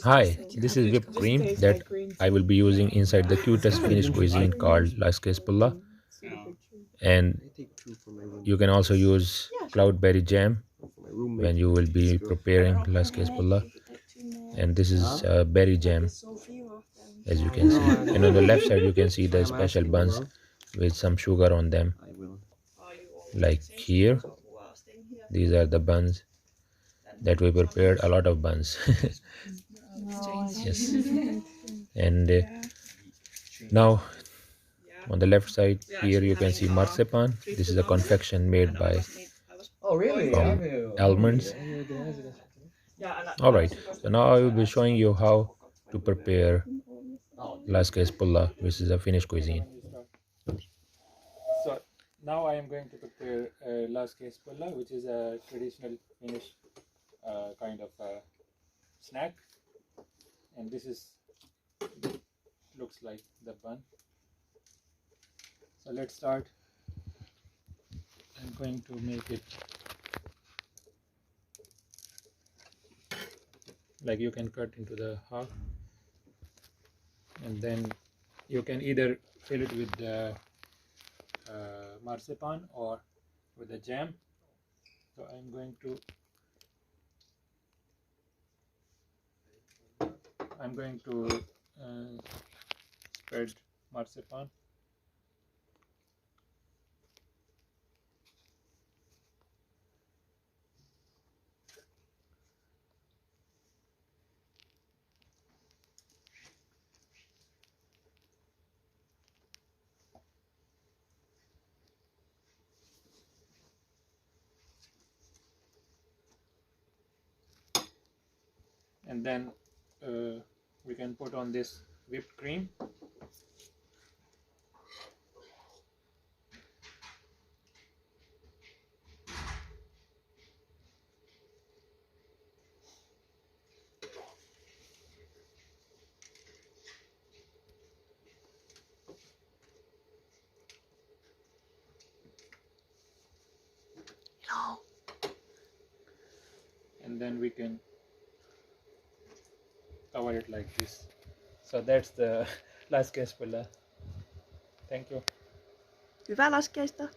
Hi, this is whipped cream that I will be using inside the cutest Finnish cuisine called Laskiaispulla. And you can also use cloudberry jam when you will be preparing Laskiaispulla. And this is berry jam, as you can see. And on the left side, you can see the special buns with some sugar on them, like here. These are the buns that we prepared, a lot of buns. Yes. And now on the left side here you can see marzipan. This is a confection made by from almonds. All right, so now I will be showing you how to prepare laskiaispulla, which is a Finnish cuisine. So now I am going to prepare laskiaispulla, which is a traditional Finnish kind of snack, and this is looks like the bun. So let's start. I'm going to make it like you can cut into the half, and then you can either fill it with the marzipan or with the jam. So I'm going to spread marzipan. And then we can put on this whipped cream. And then we can cover it like this. So that's the laskiaispulla. Thank you. Hyvää laskiaista!